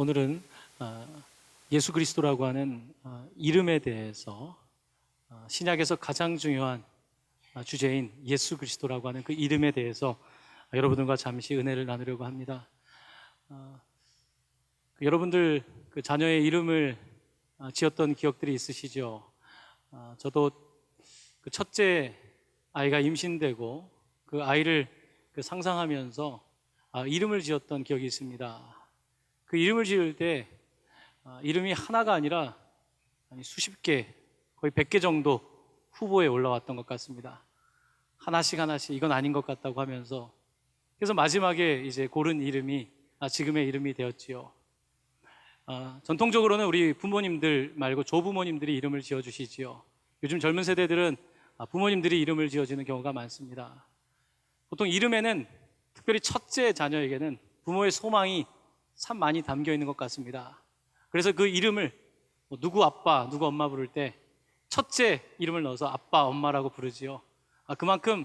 오늘은 예수 그리스도라고 하는 이름에 대해서 신약에서 가장 중요한 주제인 예수 그리스도라고 하는 그 이름에 대해서 여러분들과 잠시 은혜를 나누려고 합니다. 여러분들 그 자녀의 이름을 지었던 기억들이 있으시죠? 저도 그 첫째 아이가 임신되고 그 아이를 상상하면서 이름을 지었던 기억이 있습니다. 그 이름을 지을 때 이름이 하나가 아니라 수십 개, 거의 100개 정도 후보에 올라왔던 것 같습니다. 하나씩 이건 아닌 것 같다고 하면서, 그래서 마지막에 이제 고른 이름이 지금의 이름이 되었지요. 전통적으로는 우리 부모님들 말고 조부모님들이 이름을 지어주시지요. 요즘 젊은 세대들은 부모님들이 이름을 지어주는 경우가 많습니다. 보통 이름에는, 특별히 첫째 자녀에게는 부모의 소망이 참 많이 담겨 있는 것 같습니다. 그래서 그 이름을 누구 아빠, 누구 엄마 부를 때 첫째 이름을 넣어서 아빠, 엄마라고 부르지요. 그만큼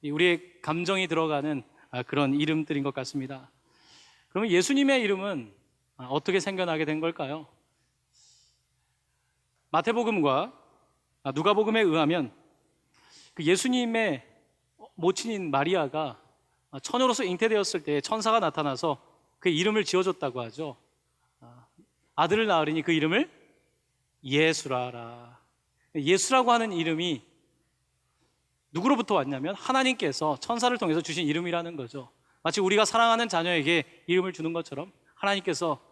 우리의 감정이 들어가는 그런 이름들인 것 같습니다. 그러면 예수님의 이름은 어떻게 생겨나게 된 걸까요? 마태복음과 누가복음에 의하면 그 예수님의 모친인 마리아가 처녀로서 잉태되었을 때 천사가 나타나서 그 이름을 지어줬다고 하죠. 아들을 낳으리니 그 이름을 예수라라. 예수라고 하는 이름이 누구로부터 왔냐면 하나님께서 천사를 통해서 주신 이름이라는 거죠. 마치 우리가 사랑하는 자녀에게 이름을 주는 것처럼 하나님께서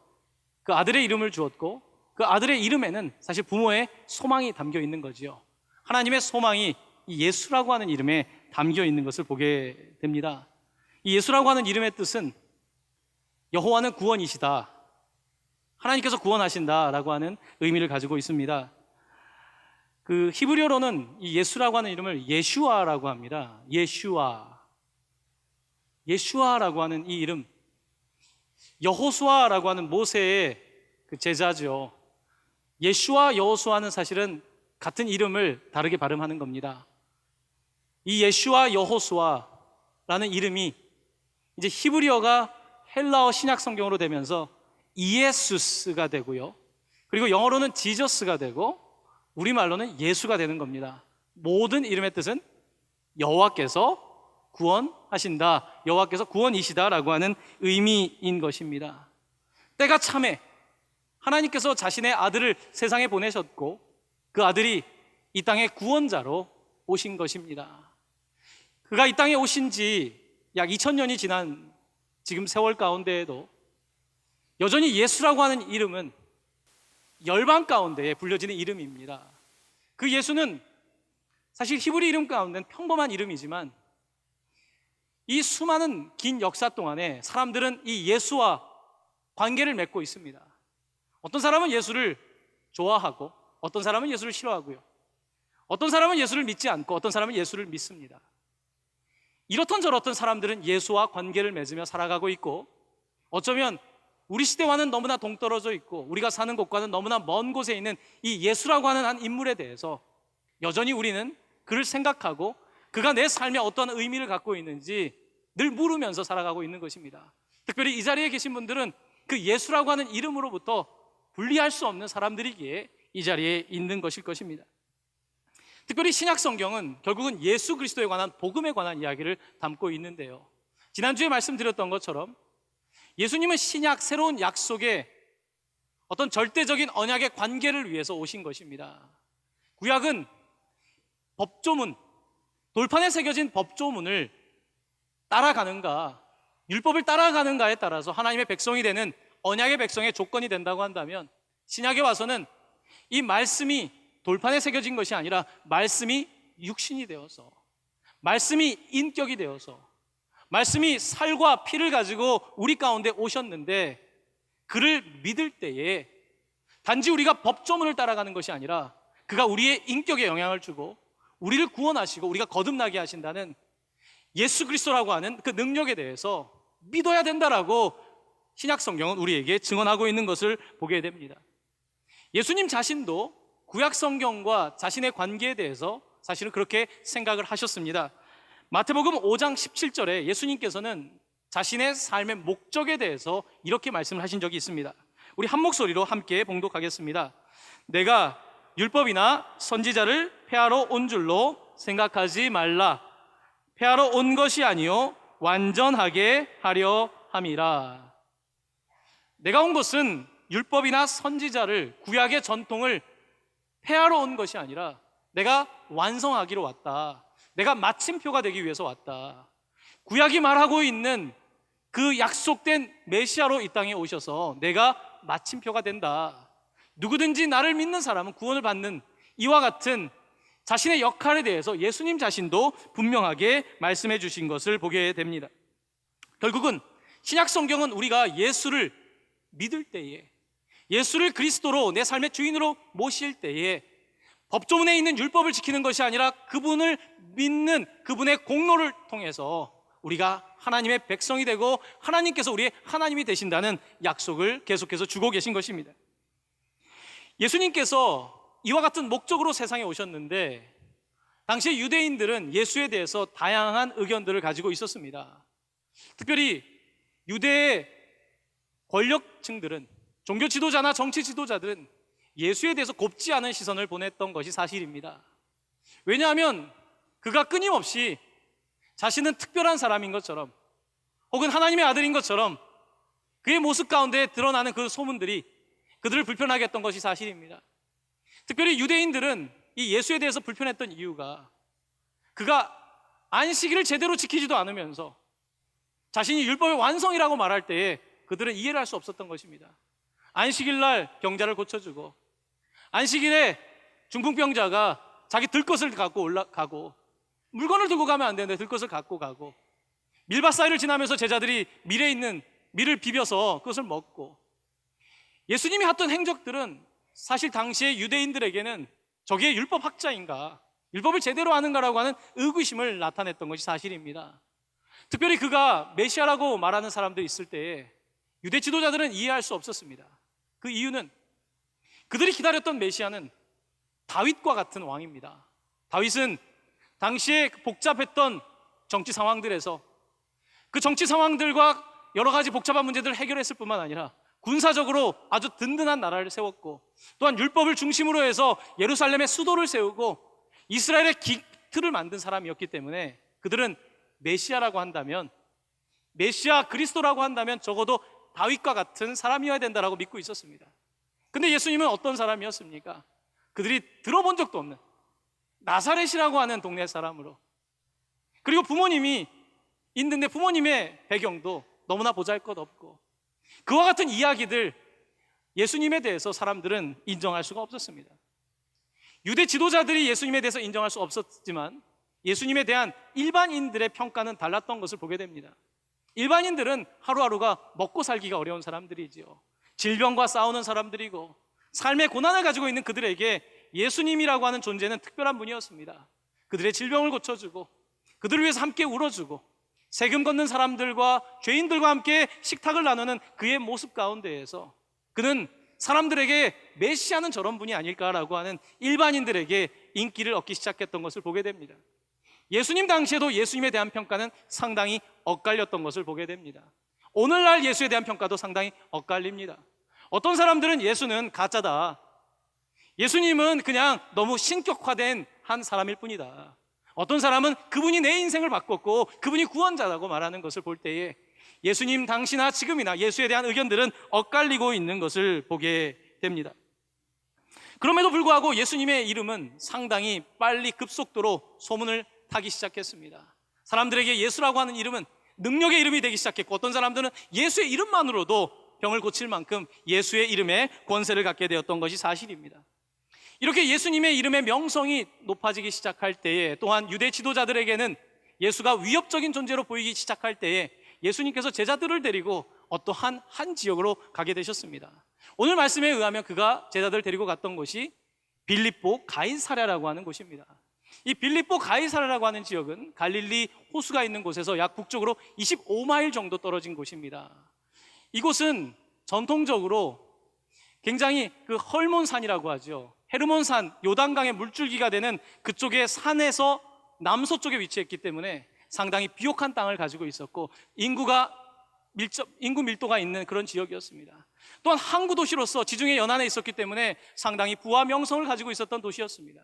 그 아들의 이름을 주었고, 그 아들의 이름에는 사실 부모의 소망이 담겨 있는 거지요. 하나님의 소망이 이 예수라고 하는 이름에 담겨 있는 것을 보게 됩니다. 이 예수라고 하는 이름의 뜻은 여호와는 구원이시다, 하나님께서 구원하신다라고 하는 의미를 가지고 있습니다. 그 히브리어로는 이 예수라고 하는 이름을 예슈아라고 합니다. 예슈아라고 하는 이 이름, 여호수아라고 하는 모세의 그 제자죠. 예슈아, 여호수아는 사실은 같은 이름을 다르게 발음하는 겁니다. 이 예슈아, 여호수아라는 이름이 이제 히브리어가 헬라어 신약 성경으로 되면서 이에수스가 되고요, 그리고 영어로는 지저스가 되고 우리말로는 예수가 되는 겁니다. 모든 이름의 뜻은 여호와께서 구원하신다, 여호와께서 구원이시다라고 하는 의미인 것입니다. 때가 참에 하나님께서 자신의 아들을 세상에 보내셨고, 그 아들이 이 땅의 구원자로 오신 것입니다. 그가 이 땅에 오신 지 약 2000년이 지난 지금 세월 가운데에도 여전히 예수라고 하는 이름은 열방 가운데에 불려지는 이름입니다. 그 예수는 사실 히브리 이름 가운데는 평범한 이름이지만 이 수많은 긴 역사 동안에 사람들은 이 예수와 관계를 맺고 있습니다. 어떤 사람은 예수를 좋아하고, 어떤 사람은 예수를 싫어하고요, 어떤 사람은 예수를 믿지 않고, 어떤 사람은 예수를 믿습니다. 이렇던 저렇던 사람들은 예수와 관계를 맺으며 살아가고 있고, 어쩌면 우리 시대와는 너무나 동떨어져 있고 우리가 사는 곳과는 너무나 먼 곳에 있는 이 예수라고 하는 한 인물에 대해서 여전히 우리는 그를 생각하고 그가 내 삶에 어떤 의미를 갖고 있는지 늘 물으면서 살아가고 있는 것입니다. 특별히 이 자리에 계신 분들은 그 예수라고 하는 이름으로부터 분리할 수 없는 사람들이기에 이 자리에 있는 것일 것입니다. 특별히 신약 성경은 결국은 예수 그리스도에 관한, 복음에 관한 이야기를 담고 있는데요, 지난주에 말씀드렸던 것처럼 예수님은 신약, 새로운 약속의 어떤 절대적인 언약의 관계를 위해서 오신 것입니다. 구약은 법조문, 돌판에 새겨진 법조문을 따라가는가, 율법을 따라가는가에 따라서 하나님의 백성이 되는 언약의 백성의 조건이 된다고 한다면, 신약에 와서는 이 말씀이 돌판에 새겨진 것이 아니라 말씀이 육신이 되어서, 말씀이 인격이 되어서, 말씀이 살과 피를 가지고 우리 가운데 오셨는데, 그를 믿을 때에 단지 우리가 법조문을 따라가는 것이 아니라 그가 우리의 인격에 영향을 주고 우리를 구원하시고 우리가 거듭나게 하신다는 예수 그리스도라고 하는 그 능력에 대해서 믿어야 된다라고 신약 성경은 우리에게 증언하고 있는 것을 보게 됩니다. 예수님 자신도 구약 성경과 자신의 관계에 대해서 사실은 그렇게 생각을 하셨습니다. 마태복음 5장 17절에 예수님께서는 자신의 삶의 목적에 대해서 이렇게 말씀을 하신 적이 있습니다. 우리 한 목소리로 함께 봉독하겠습니다. 내가 율법이나 선지자를 폐하러 온 줄로 생각하지 말라. 폐하러 온 것이 아니요 완전하게 하려 함이라. 내가 온 것은 율법이나 선지자를, 구약의 전통을 폐하러 온 것이 아니라 내가 완성하기로 왔다. 내가 마침표가 되기 위해서 왔다. 구약이 말하고 있는 그 약속된 메시아로 이 땅에 오셔서 내가 마침표가 된다. 누구든지 나를 믿는 사람은 구원을 받는, 이와 같은 자신의 역할에 대해서 예수님 자신도 분명하게 말씀해 주신 것을 보게 됩니다. 결국은 신약 성경은 우리가 예수를 믿을 때에, 예수를 그리스도로 내 삶의 주인으로 모실 때에 법조문에 있는 율법을 지키는 것이 아니라 그분을 믿는 그분의 공로를 통해서 우리가 하나님의 백성이 되고 하나님께서 우리의 하나님이 되신다는 약속을 계속해서 주고 계신 것입니다. 예수님께서 이와 같은 목적으로 세상에 오셨는데 당시 유대인들은 예수에 대해서 다양한 의견들을 가지고 있었습니다. 특별히 유대의 권력층들은, 종교 지도자나 정치 지도자들은 예수에 대해서 곱지 않은 시선을 보냈던 것이 사실입니다. 왜냐하면 그가 끊임없이 자신은 특별한 사람인 것처럼, 혹은 하나님의 아들인 것처럼 그의 모습 가운데 드러나는 그 소문들이 그들을 불편하게 했던 것이 사실입니다. 특별히 유대인들은 이 예수에 대해서 불편했던 이유가 그가 안식일을 제대로 지키지도 않으면서 자신이 율법의 완성이라고 말할 때에 그들은 이해를 할 수 없었던 것입니다. 안식일 날 병자를 고쳐주고, 안식일에 중풍병자가 자기 들것을 갖고 올라가고, 물건을 들고 가면 안 되는데 들것을 갖고 가고, 밀밭 사이를 지나면서 제자들이 밀에 있는 밀을 비벼서 그것을 먹고, 예수님이 했던 행적들은 사실 당시의 유대인들에게는 저게 율법학자인가, 율법을 제대로 아는가라고 하는 의구심을 나타냈던 것이 사실입니다. 특별히 그가 메시아라고 말하는 사람들이 있을 때에 유대 지도자들은 이해할 수 없었습니다. 그 이유는 그들이 기다렸던 메시아는 다윗과 같은 왕입니다. 다윗은 당시에 복잡했던 정치 상황들에서 그 정치 상황들과 여러 가지 복잡한 문제들을 해결했을 뿐만 아니라 군사적으로 아주 든든한 나라를 세웠고, 또한 율법을 중심으로 해서 예루살렘의 수도를 세우고 이스라엘의 기틀을 만든 사람이었기 때문에 그들은 메시아라고 한다면, 메시아 그리스도라고 한다면 적어도 다윗과 같은 사람이어야 된다라고 믿고 있었습니다. 근데 예수님은 어떤 사람이었습니까? 그들이 들어본 적도 없는 나사렛이라고 하는 동네 사람으로, 그리고 부모님이 있는데 부모님의 배경도 너무나 보잘것없고, 그와 같은 이야기들, 예수님에 대해서 사람들은 인정할 수가 없었습니다. 유대 지도자들이 예수님에 대해서 인정할 수 없었지만 예수님에 대한 일반인들의 평가는 달랐던 것을 보게 됩니다. 일반인들은 하루하루가 먹고 살기가 어려운 사람들이지요. 질병과 싸우는 사람들이고 삶의 고난을 가지고 있는 그들에게 예수님이라고 하는 존재는 특별한 분이었습니다. 그들의 질병을 고쳐주고 그들을 위해서 함께 울어주고 세금 걷는 사람들과 죄인들과 함께 식탁을 나누는 그의 모습 가운데에서 그는 사람들에게 메시아는 저런 분이 아닐까라고 하는 일반인들에게 인기를 얻기 시작했던 것을 보게 됩니다. 예수님 당시에도 예수님에 대한 평가는 상당히 엇갈렸던 것을 보게 됩니다. 오늘날 예수에 대한 평가도 상당히 엇갈립니다. 어떤 사람들은 예수는 가짜다, 예수님은 그냥 너무 신격화된 한 사람일 뿐이다, 어떤 사람은 그분이 내 인생을 바꿨고 그분이 구원자라고 말하는 것을 볼 때에 예수님 당시나 지금이나 예수에 대한 의견들은 엇갈리고 있는 것을 보게 됩니다. 그럼에도 불구하고 예수님의 이름은 상당히 빨리 급속도로 소문을 타기 시작했습니다. 사람들에게 예수라고 하는 이름은 능력의 이름이 되기 시작했고, 어떤 사람들은 예수의 이름만으로도 병을 고칠 만큼 예수의 이름에 권세를 갖게 되었던 것이 사실입니다. 이렇게 예수님의 이름의 명성이 높아지기 시작할 때에, 또한 유대 지도자들에게는 예수가 위협적인 존재로 보이기 시작할 때에 예수님께서 제자들을 데리고 어떠한 한 지역으로 가게 되셨습니다. 오늘 말씀에 의하면 그가 제자들을 데리고 갔던 곳이 빌립보 가이사랴라고 하는 곳입니다. 이 빌립보 가이사랴라고 하는 지역은 갈릴리 호수가 있는 곳에서 약 북쪽으로 25마일 정도 떨어진 곳입니다. 이곳은 전통적으로 굉장히 그 헐몬산이라고 하죠. 헤르몬산, 요단강의 물줄기가 되는 그쪽의 산에서 남서쪽에 위치했기 때문에 상당히 비옥한 땅을 가지고 있었고 인구 밀도가 있는 그런 지역이었습니다. 또한 항구 도시로서 지중해 연안에 있었기 때문에 상당히 부와 명성을 가지고 있었던 도시였습니다.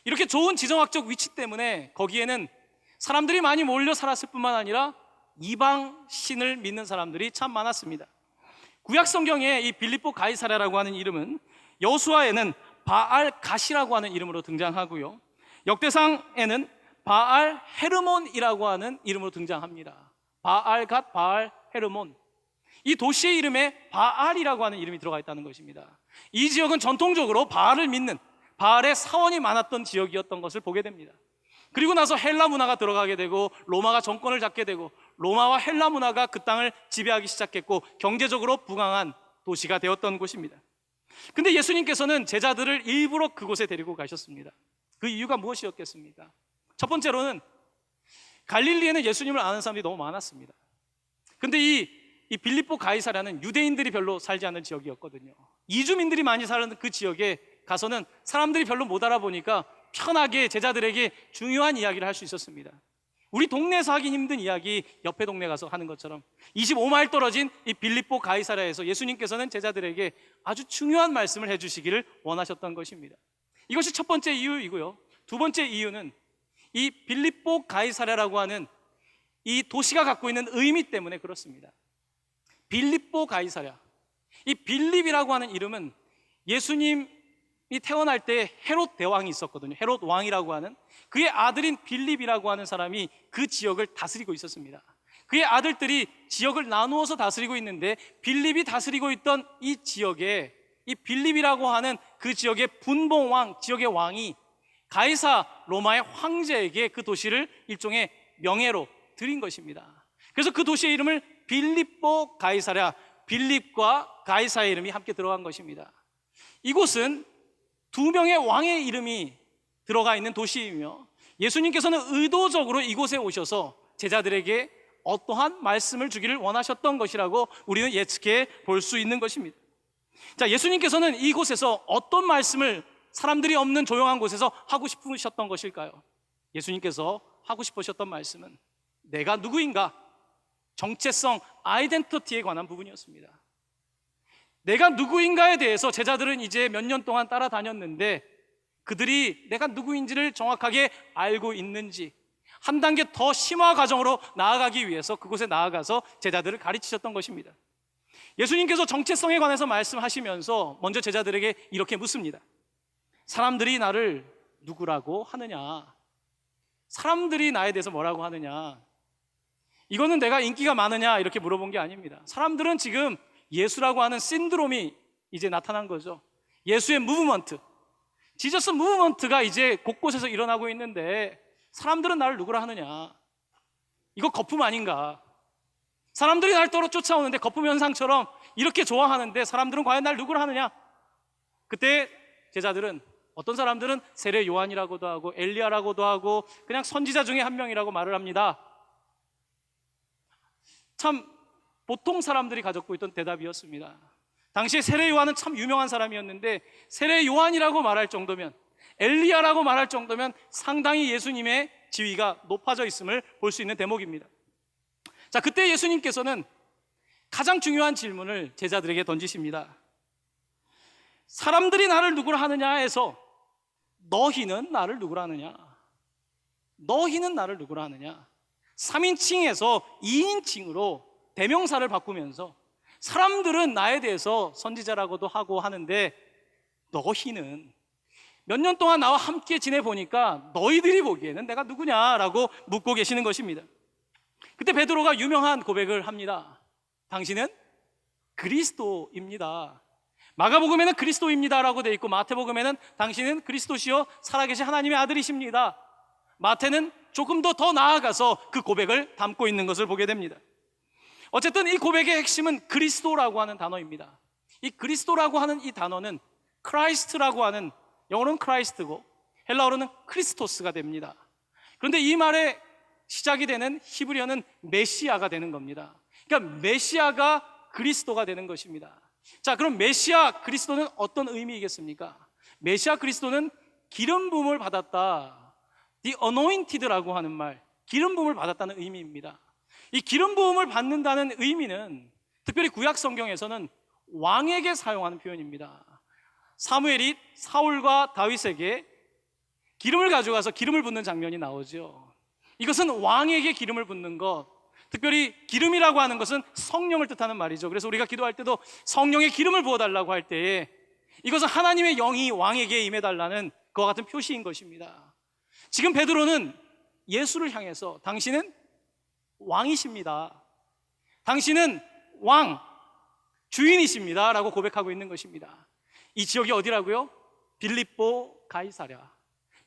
이렇게 좋은 지정학적 위치 때문에 거기에는 사람들이 많이 몰려 살았을 뿐만 아니라 이방 신을 믿는 사람들이 참 많았습니다. 구약 성경에 이 빌립보 가이사랴라고 하는 이름은 여호수아에는 바알 갓이라고 하는 이름으로 등장하고요, 역대상에는 바알 헤르몬이라고 하는 이름으로 등장합니다. 바알 갓, 바알 헤르몬. 이 도시의 이름에 바알이라고 하는 이름이 들어가 있다는 것입니다. 이 지역은 전통적으로 바알을 믿는, 바알의 사원이 많았던 지역이었던 것을 보게 됩니다. 그리고 나서 헬라 문화가 들어가게 되고 로마가 정권을 잡게 되고 로마와 헬라 문화가 그 땅을 지배하기 시작했고 경제적으로 부강한 도시가 되었던 곳입니다. 근데 예수님께서는 제자들을 일부러 그곳에 데리고 가셨습니다. 그 이유가 무엇이었겠습니까? 첫 번째로는 갈릴리에는 예수님을 아는 사람들이 너무 많았습니다. 근데 이 빌립보 가이사랴는 유대인들이 별로 살지 않는 지역이었거든요. 이주민들이 많이 사는 그 지역에 가서는 사람들이 별로 못 알아보니까 편하게 제자들에게 중요한 이야기를 할 수 있었습니다. 우리 동네에서 하기 힘든 이야기 옆에 동네 가서 하는 것처럼 25마일 떨어진 이 빌립보 가이사랴에서 예수님께서는 제자들에게 아주 중요한 말씀을 해주시기를 원하셨던 것입니다. 이것이 첫 번째 이유이고요, 두 번째 이유는 이 빌립보 가이사랴라고 하는 이 도시가 갖고 있는 의미 때문에 그렇습니다. 빌립보 가이사랴, 이 빌립이라고 하는 이름은 예수님이 태어날 때 헤롯 대왕이 있었거든요. 헤롯 왕이라고 하는 그의 아들인 빌립이라고 하는 사람이 그 지역을 다스리고 있었습니다. 그의 아들들이 지역을 나누어서 다스리고 있는데 빌립이 다스리고 있던 이 지역에 이 빌립이라고 하는 그 지역의 분봉왕, 지역의 왕이 가이사 로마의 황제에게 그 도시를 일종의 명예로 드린 것입니다. 그래서 그 도시의 이름을 빌립보 가이사랴, 빌립과 가이사의 이름이 함께 들어간 것입니다. 이곳은 두 명의 왕의 이름이 들어가 있는 도시이며 예수님께서는 의도적으로 이곳에 오셔서 제자들에게 어떠한 말씀을 주기를 원하셨던 것이라고 우리는 예측해 볼 수 있는 것입니다. 자, 예수님께서는 이곳에서 어떤 말씀을 사람들이 없는 조용한 곳에서 하고 싶으셨던 것일까요? 예수님께서 하고 싶으셨던 말씀은 내가 누구인가? 정체성, 아이덴티티에 관한 부분이었습니다. 내가 누구인가에 대해서 제자들은 이제 몇 년 동안 따라다녔는데 그들이 내가 누구인지를 정확하게 알고 있는지 한 단계 더 심화 과정으로 나아가기 위해서 그곳에 나아가서 제자들을 가르치셨던 것입니다. 예수님께서 정체성에 관해서 말씀하시면서 먼저 제자들에게 이렇게 묻습니다. 사람들이 나를 누구라고 하느냐? 사람들이 나에 대해서 뭐라고 하느냐? 이거는 내가 인기가 많으냐 이렇게 물어본 게 아닙니다. 사람들은 지금 예수라고 하는 신드롬이 이제 나타난 거죠. 예수의 무브먼트, 지저스 무브먼트가 이제 곳곳에서 일어나고 있는데 사람들은 나를 누구라 하느냐? 이거 거품 아닌가? 사람들이 날 따라 쫓아오는데 거품 현상처럼 이렇게 좋아하는데 사람들은 과연 날 누구라 하느냐? 그때 제자들은 어떤 사람들은 세례 요한이라고도 하고 엘리야라고도 하고 그냥 선지자 중에 한 명이라고 말을 합니다. 참 보통 사람들이 가졌고 있던 대답이었습니다. 당시에 세례 요한은 참 유명한 사람이었는데 세례 요한이라고 말할 정도면, 엘리야라고 말할 정도면 상당히 예수님의 지위가 높아져 있음을 볼 수 있는 대목입니다. 자, 그때 예수님께서는 가장 중요한 질문을 제자들에게 던지십니다. 사람들이 나를 누구라 하느냐에서 너희는 나를 누구라 하느냐? 너희는 나를 누구라 하느냐? 3인칭에서 2인칭으로 대명사를 바꾸면서 사람들은 나에 대해서 선지자라고도 하고 하는데 너희는 몇 년 동안 나와 함께 지내보니까 너희들이 보기에는 내가 누구냐라고 묻고 계시는 것입니다. 그때 베드로가 유명한 고백을 합니다. 당신은 그리스도입니다. 마가복음에는 그리스도입니다라고 되어 있고 마태복음에는 당신은 그리스도시요 살아계신 하나님의 아들이십니다. 마태는 조금 더 나아가서 그 고백을 담고 있는 것을 보게 됩니다. 어쨌든 이 고백의 핵심은 그리스도라고 하는 단어입니다. 이 그리스도라고 하는 이 단어는 크라이스트라고 하는, 영어로는 크라이스트고 헬라어로는 크리스토스가 됩니다. 그런데 이 말의 시작이 되는 히브리어는 메시아가 되는 겁니다. 그러니까 메시아가 그리스도가 되는 것입니다. 자, 그럼 메시아 그리스도는 어떤 의미이겠습니까? 메시아 그리스도는 기름 부음을 받았다, The anointed라고 하는 말, 기름 부음을 받았다는 의미입니다. 이 기름 부음을 받는다는 의미는 특별히 구약 성경에서는 왕에게 사용하는 표현입니다. 사무엘이 사울과 다윗에게 기름을 가져가서 기름을 붓는 장면이 나오죠. 이것은 왕에게 기름을 붓는 것, 특별히 기름이라고 하는 것은 성령을 뜻하는 말이죠. 그래서 우리가 기도할 때도 성령의 기름을 부어달라고 할 때에 이것은 하나님의 영이 왕에게 임해달라는 그와 같은 표시인 것입니다. 지금 베드로는 예수를 향해서 당신은 왕이십니다, 당신은 왕, 주인이십니다 라고 고백하고 있는 것입니다. 이 지역이 어디라고요? 빌립보 가이사랴.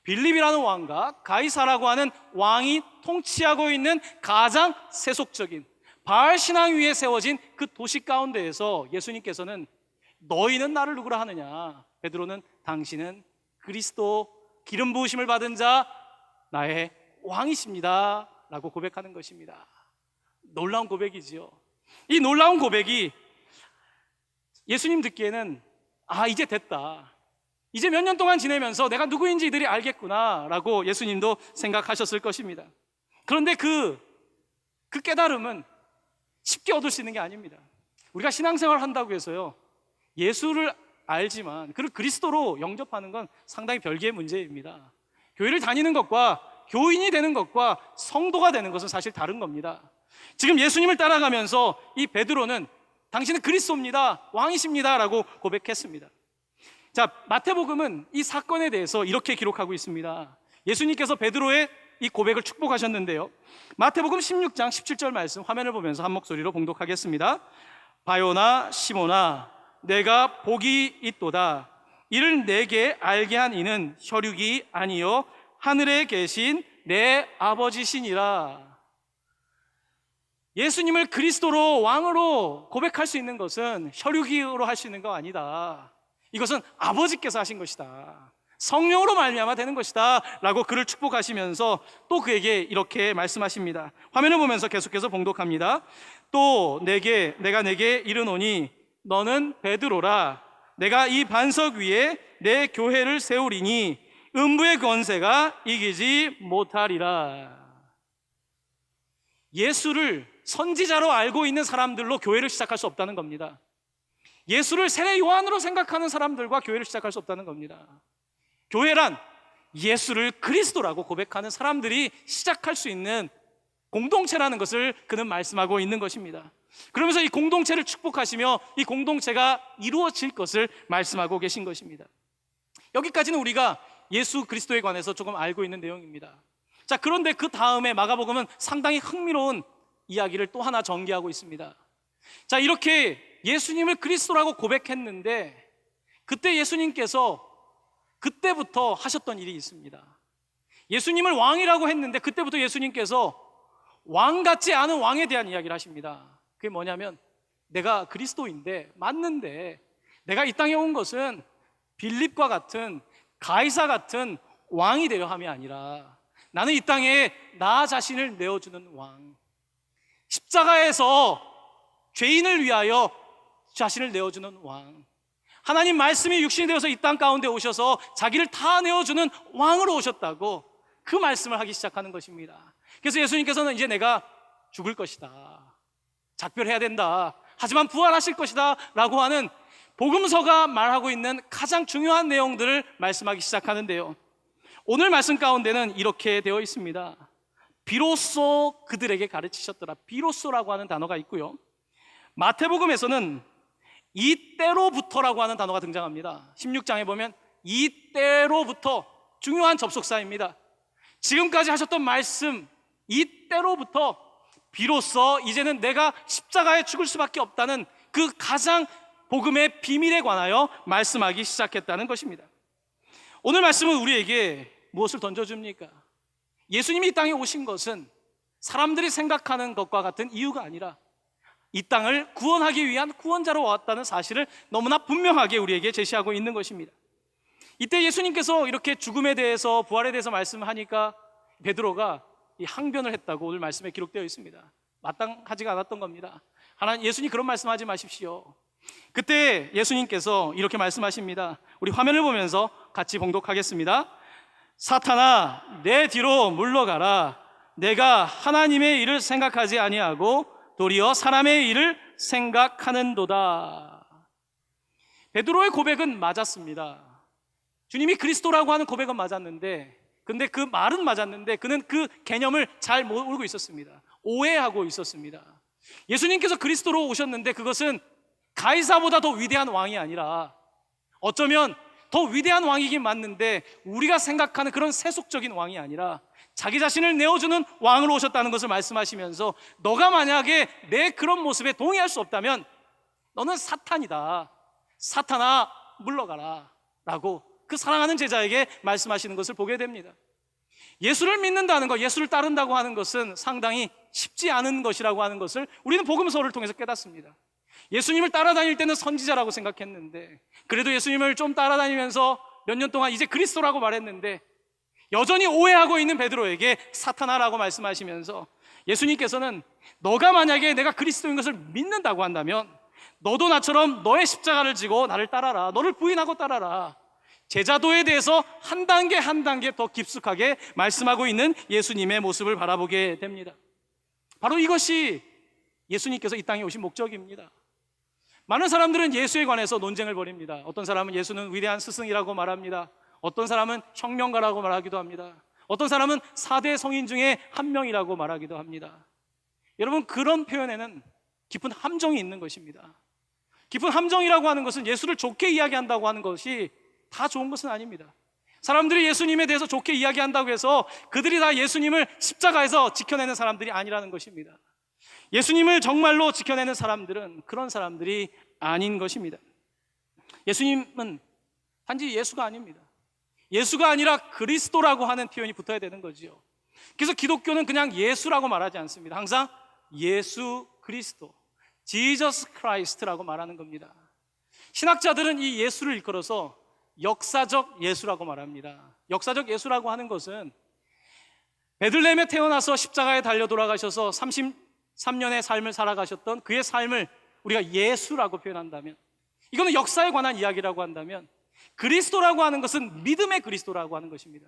빌립이라는 왕과 가이사라고 하는 왕이 통치하고 있는 가장 세속적인 바알 신앙 위에 세워진 그 도시 가운데에서 예수님께서는 너희는 나를 누구라 하느냐? 베드로는 당신은 그리스도 기름 부으심을 받은 자 나의 왕이십니다 라고 고백하는 것입니다. 놀라운 고백이지요. 이 놀라운 고백이 예수님 듣기에는 이제 됐다, 이제 몇 년 동안 지내면서 내가 누구인지 이들이 알겠구나 라고 예수님도 생각하셨을 것입니다. 그런데 그 깨달음은 쉽게 얻을 수 있는 게 아닙니다. 우리가 신앙생활을 한다고 해서요, 예수를 알지만 그를 그리스도로 영접하는 건 상당히 별개의 문제입니다. 교회를 다니는 것과 교인이 되는 것과 성도가 되는 것은 사실 다른 겁니다. 지금 예수님을 따라가면서 이 베드로는 당신은 그리스도입니다, 왕이십니다 라고 고백했습니다. 자, 마태복음은 이 사건에 대해서 이렇게 기록하고 있습니다. 예수님께서 베드로의 이 고백을 축복하셨는데요, 마태복음 16장 17절 말씀 화면을 보면서 한 목소리로 봉독하겠습니다. 바요나 시몬아, 내가 복이 있도다. 이를 내게 알게 한 이는 혈육이 아니요 하늘에 계신 내 아버지시니라. 예수님을 그리스도로 왕으로 고백할 수 있는 것은 혈육으로 할 수 있는 거 아니다. 이것은 아버지께서 하신 것이다, 성령으로 말미암아 되는 것이다 라고 그를 축복하시면서 또 그에게 이렇게 말씀하십니다. 화면을 보면서 계속해서 봉독합니다. 또 내가 내게 이르노니 너는 베드로라. 내가 이 반석 위에 내 교회를 세우리니 음부의 권세가 이기지 못하리라. 예수를 선지자로 알고 있는 사람들로 교회를 시작할 수 없다는 겁니다. 예수를 세례 요한으로 생각하는 사람들과 교회를 시작할 수 없다는 겁니다. 교회란 예수를 그리스도라고 고백하는 사람들이 시작할 수 있는 공동체라는 것을 그는 말씀하고 있는 것입니다. 그러면서 이 공동체를 축복하시며 이 공동체가 이루어질 것을 말씀하고 계신 것입니다. 여기까지는 우리가 예수 그리스도에 관해서 조금 알고 있는 내용입니다. 자, 그런데 그 다음에 마가복음은 상당히 흥미로운 이야기를 또 하나 전개하고 있습니다. 자, 이렇게 예수님을 그리스도라고 고백했는데 그때 예수님께서 그때부터 하셨던 일이 있습니다. 예수님을 왕이라고 했는데 그때부터 예수님께서 왕 같지 않은 왕에 대한 이야기를 하십니다. 그게 뭐냐면, 내가 그리스도인데 맞는데 내가 이 땅에 온 것은 빌립과 같은 가이사 같은 왕이 되려 함이 아니라 나는 이 땅에 나 자신을 내어주는 왕, 십자가에서 죄인을 위하여 자신을 내어주는 왕, 하나님 말씀이 육신이 되어서 이 땅 가운데 오셔서 자기를 다 내어주는 왕으로 오셨다고 그 말씀을 하기 시작하는 것입니다. 그래서 예수님께서는 이제 내가 죽을 것이다, 작별해야 된다, 하지만 부활하실 것이다 라고 하는 복음서가 말하고 있는 가장 중요한 내용들을 말씀하기 시작하는데요, 오늘 말씀 가운데는 이렇게 되어 있습니다. 비로소 그들에게 가르치셨더라. 비로소라고 하는 단어가 있고요, 마태복음에서는 이때로부터라고 하는 단어가 등장합니다. 16장에 보면 이때로부터, 중요한 접속사입니다. 지금까지 하셨던 말씀, 이때로부터 비로소 이제는 내가 십자가에 죽을 수밖에 없다는 그 가장 복음의 비밀에 관하여 말씀하기 시작했다는 것입니다. 오늘 말씀은 우리에게 무엇을 던져줍니까? 예수님이 이 땅에 오신 것은 사람들이 생각하는 것과 같은 이유가 아니라 이 땅을 구원하기 위한 구원자로 왔다는 사실을 너무나 분명하게 우리에게 제시하고 있는 것입니다. 이때 예수님께서 이렇게 죽음에 대해서, 부활에 대해서 말씀하니까 베드로가 이 항변을 했다고 오늘 말씀에 기록되어 있습니다. 마땅하지가 않았던 겁니다. 하나님, 예수님 그런 말씀하지 마십시오. 그때 예수님께서 이렇게 말씀하십니다. 우리 화면을 보면서 같이 봉독하겠습니다. 사탄아, 내 뒤로 물러가라. 내가 하나님의 일을 생각하지 아니하고 도리어 사람의 일을 생각하는도다. 베드로의 고백은 맞았습니다. 주님이 그리스도라고 하는 고백은 맞았는데, 근데 그 말은 맞았는데 그는 그 개념을 잘 모르고 있었습니다. 오해하고 있었습니다. 예수님께서 그리스도로 오셨는데 그것은 가이사보다 더 위대한 왕이 아니라, 어쩌면 더 위대한 왕이긴 맞는데 우리가 생각하는 그런 세속적인 왕이 아니라 자기 자신을 내어주는 왕으로 오셨다는 것을 말씀하시면서, 너가 만약에 내 그런 모습에 동의할 수 없다면 너는 사탄이다, 사탄아 물러가라 라고 그 사랑하는 제자에게 말씀하시는 것을 보게 됩니다. 예수를 믿는다는 것, 예수를 따른다고 하는 것은 상당히 쉽지 않은 것이라고 하는 것을 우리는 복음서를 통해서 깨닫습니다. 예수님을 따라다닐 때는 선지자라고 생각했는데, 그래도 예수님을 좀 따라다니면서 몇 년 동안 이제 그리스도라고 말했는데 여전히 오해하고 있는 베드로에게 사탄아라고 말씀하시면서, 예수님께서는 너가 만약에 내가 그리스도인 것을 믿는다고 한다면 너도 나처럼 너의 십자가를 지고 나를 따라라, 너를 부인하고 따라라. 제자도에 대해서 한 단계 한 단계 더 깊숙하게 말씀하고 있는 예수님의 모습을 바라보게 됩니다. 바로 이것이 예수님께서 이 땅에 오신 목적입니다. 많은 사람들은 예수에 관해서 논쟁을 벌입니다. 어떤 사람은 예수는 위대한 스승이라고 말합니다. 어떤 사람은 혁명가라고 말하기도 합니다. 어떤 사람은 4대 성인 중에 한 명이라고 말하기도 합니다. 여러분, 그런 표현에는 깊은 함정이 있는 것입니다. 깊은 함정이라고 하는 것은 예수를 좋게 이야기한다고 하는 것이 다 좋은 것은 아닙니다. 사람들이 예수님에 대해서 좋게 이야기한다고 해서 그들이 다 예수님을 십자가에서 지켜내는 사람들이 아니라는 것입니다. 예수님을 정말로 지켜내는 사람들은 그런 사람들이 아닌 것입니다. 예수님은 단지 예수가 아닙니다. 예수가 아니라 그리스도라고 하는 표현이 붙어야 되는 거지요. 그래서 기독교는 그냥 예수라고 말하지 않습니다. 항상 예수 그리스도, Jesus Christ라고 말하는 겁니다. 신학자들은 이 예수를 일컬어서 역사적 예수라고 말합니다. 역사적 예수라고 하는 것은 베들레헴에 태어나서 십자가에 달려 돌아가셔서 33년의 삶을 살아가셨던 그의 삶을 우리가 예수라고 표현한다면, 이거는 역사에 관한 이야기라고 한다면, 그리스도라고 하는 것은 믿음의 그리스도라고 하는 것입니다.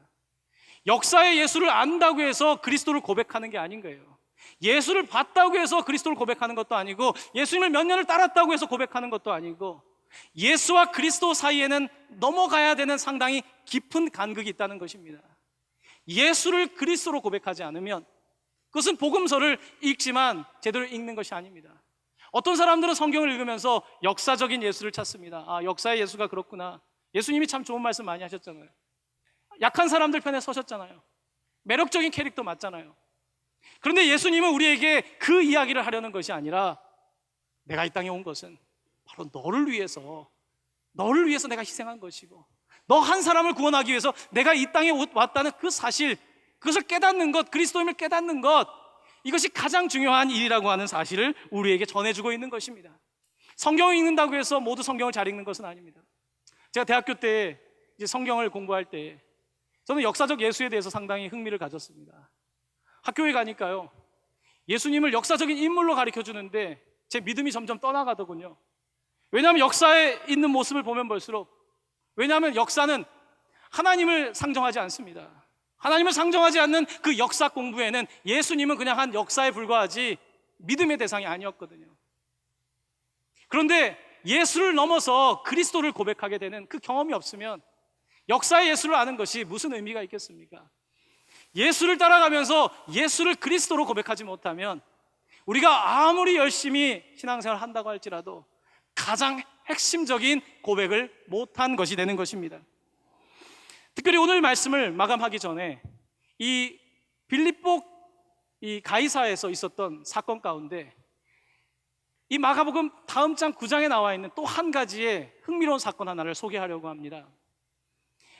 역사의 예수를 안다고 해서 그리스도를 고백하는 게 아닌 거예요. 예수를 봤다고 해서 그리스도를 고백하는 것도 아니고, 예수님을 몇 년을 따랐다고 해서 고백하는 것도 아니고, 예수와 그리스도 사이에는 넘어가야 되는 상당히 깊은 간극이 있다는 것입니다. 예수를 그리스도로 고백하지 않으면 그것은 복음서를 읽지만 제대로 읽는 것이 아닙니다. 어떤 사람들은 성경을 읽으면서 역사적인 예수를 찾습니다. 아, 역사의 예수가 그렇구나. 예수님이 참 좋은 말씀 많이 하셨잖아요. 약한 사람들 편에 서셨잖아요. 매력적인 캐릭터 맞잖아요. 그런데 예수님은 우리에게 그 이야기를 하려는 것이 아니라, 내가 이 땅에 온 것은 바로 너를 위해서 내가 희생한 것이고, 너 한 사람을 구원하기 위해서 내가 이 땅에 왔다는 그 사실, 그것을 깨닫는 것, 그리스도임을 깨닫는 것, 이것이 가장 중요한 일이라고 하는 사실을 우리에게 전해주고 있는 것입니다. 성경을 읽는다고 해서 모두 성경을 잘 읽는 것은 아닙니다. 제가 대학교 때 이제 성경을 공부할 때 저는 역사적 예수에 대해서 상당히 흥미를 가졌습니다. 학교에 가니까요, 예수님을 역사적인 인물로 가르쳐 주는데 제 믿음이 점점 떠나가더군요. 왜냐하면 역사에 있는 모습을 보면 볼수록, 왜냐하면 역사는 하나님을 상정하지 않습니다. 하나님을 상정하지 않는 그 역사 공부에는 예수님은 그냥 한 역사에 불과하지 믿음의 대상이 아니었거든요. 그런데 예수를 넘어서 그리스도를 고백하게 되는 그 경험이 없으면 역사의 예수를 아는 것이 무슨 의미가 있겠습니까? 예수를 따라가면서 예수를 그리스도로 고백하지 못하면 우리가 아무리 열심히 신앙생활을 한다고 할지라도 가장 핵심적인 고백을 못한 것이 되는 것입니다. 특별히 오늘 말씀을 마감하기 전에 이 빌립보 이 가이사에서 있었던 사건 가운데 이 마가복음 다음 장 9장에 나와 있는 또 한 가지의 흥미로운 사건 하나를 소개하려고 합니다.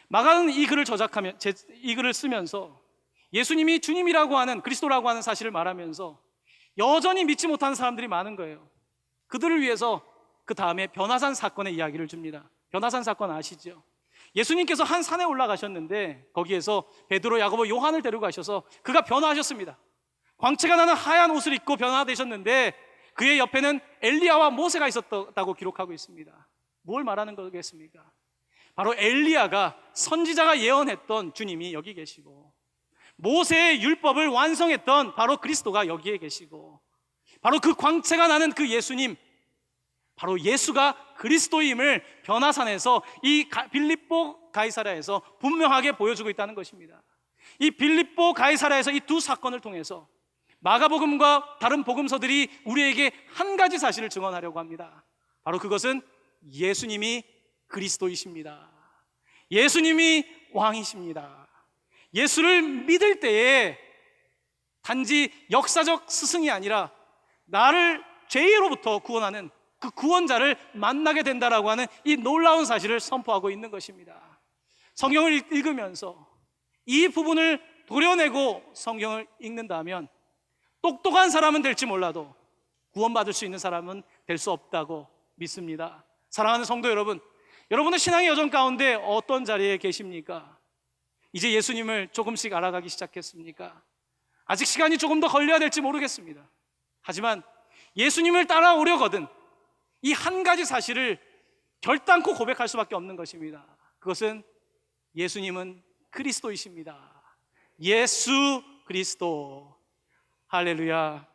마가는 이 글을 쓰면서 예수님이 주님이라고 하는, 그리스도라고 하는 사실을 말하면서 여전히 믿지 못하는 사람들이 많은 거예요. 그들을 위해서 그 다음에 변화산 사건의 이야기를 줍니다. 변화산 사건 아시죠? 예수님께서 한 산에 올라가셨는데 거기에서 베드로, 야고보, 요한을 데리고 가셔서 그가 변화하셨습니다. 광채가 나는 하얀 옷을 입고 변화되셨는데 그의 옆에는 엘리야와 모세가 있었다고 기록하고 있습니다. 뭘 말하는 거겠습니까? 바로 엘리야가, 선지자가 예언했던 주님이 여기 계시고, 모세의 율법을 완성했던 바로 그리스도가 여기에 계시고, 바로 그 광채가 나는 그 예수님, 바로 예수가 그리스도임을 변화산에서 이 빌립보 가이사랴에서 분명하게 보여주고 있다는 것입니다. 이 빌립보 가이사랴에서 이 두 사건을 통해서 마가복음과 다른 복음서들이 우리에게 한 가지 사실을 증언하려고 합니다. 바로 그것은 예수님이 그리스도이십니다. 예수님이 왕이십니다. 예수를 믿을 때에 단지 역사적 스승이 아니라 나를 죄로부터 구원하는 그 구원자를 만나게 된다라고 하는 이 놀라운 사실을 선포하고 있는 것입니다. 성경을 읽으면서 이 부분을 도려내고 성경을 읽는다면 똑똑한 사람은 될지 몰라도 구원받을 수 있는 사람은 될 수 없다고 믿습니다. 사랑하는 성도 여러분, 여러분은 신앙의 여정 가운데 어떤 자리에 계십니까? 이제 예수님을 조금씩 알아가기 시작했습니까? 아직 시간이 조금 더 걸려야 될지 모르겠습니다. 하지만 예수님을 따라오려거든 이 한 가지 사실을 결단코 고백할 수밖에 없는 것입니다. 그것은 예수님은 그리스도이십니다. 예수 그리스도. 할렐루야.